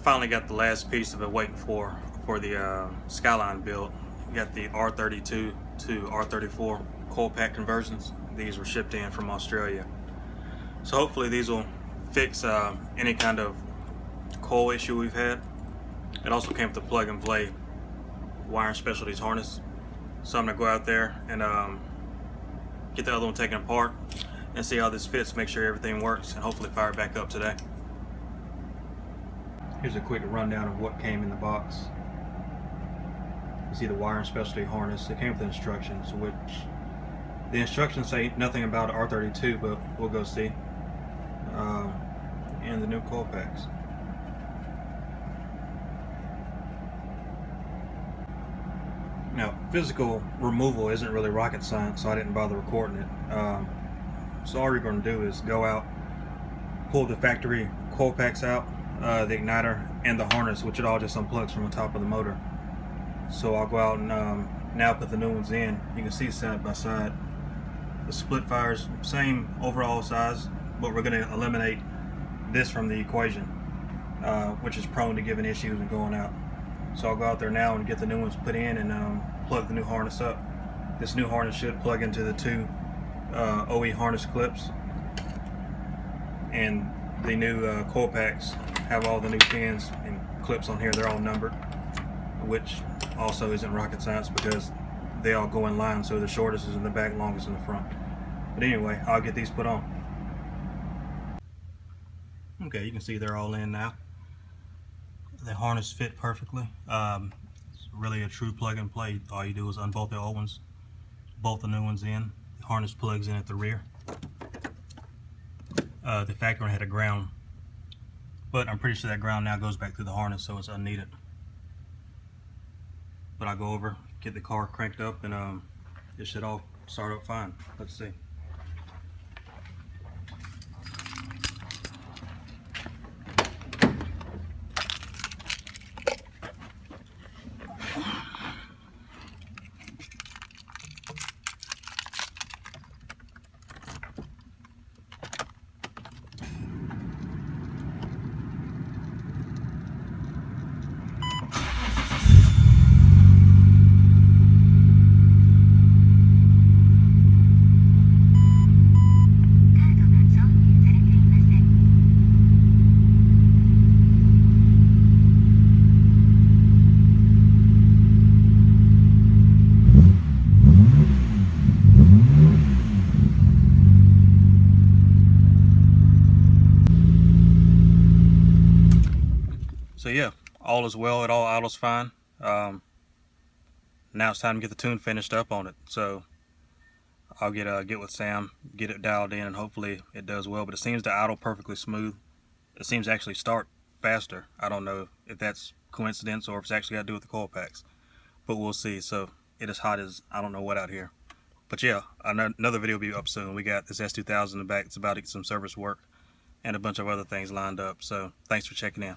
finally got the last piece I've been waiting for the Skyline build. We got the R32 to R34 coil pack conversions. These were shipped in from Australia. So hopefully these will fix any kind of coil issue we've had. It also came with the plug and play Wire Specialties Harness. So I'm gonna go out there and get the other one taken apart and see how this fits, make sure everything works, and hopefully fire it back up today. Here's a quick rundown of what came in the box. You see the Wire Specialty Harness. It came with instructions, which the instructions say nothing about R32, but we'll go see. And the new coil packs. Now, physical removal isn't really rocket science, so I didn't bother recording it. So all you're going to do is go out, pull the factory coil packs out, the igniter and the harness, which it all just unplugs from the top of the motor. So I'll go out and now put the new ones in. You can see side by side. The Split Fire's same overall size, but we're going to eliminate this from the equation, which is prone to giving issues and going out. So I'll go out there now and get the new ones put in and plug the new harness up. This new harness should plug into the two OE harness clips, and the new coil packs have all the new pins and clips on here. They're all numbered, which also isn't rocket science because they all go in line, so the shortest is in the back, longest in the front. But anyway, I'll get these put on. Okay, you can see they're all in now. The harness fit perfectly. It's really a true plug and play. All you do is unbolt the old ones, bolt the new ones in. The harness plugs in at the rear. The factory one had a ground, but I'm pretty sure that ground now goes back through the harness, so it's unneeded. But I'll go over, get the car cranked up, and it should all start up fine. Let's see. So yeah, all is well, it all idles fine. Now it's time to get the tune finished up on it. So I'll get with Sam, get it dialed in, and hopefully it does well. But it seems to idle perfectly smooth. It seems to actually start faster. I don't know if that's coincidence or if it's actually got to do with the coil packs, but we'll see. So it is hot as I don't know what out here. But yeah, another video will be up soon. We got this S2000 in the back. It's about to get some service work and a bunch of other things lined up. So thanks for checking in.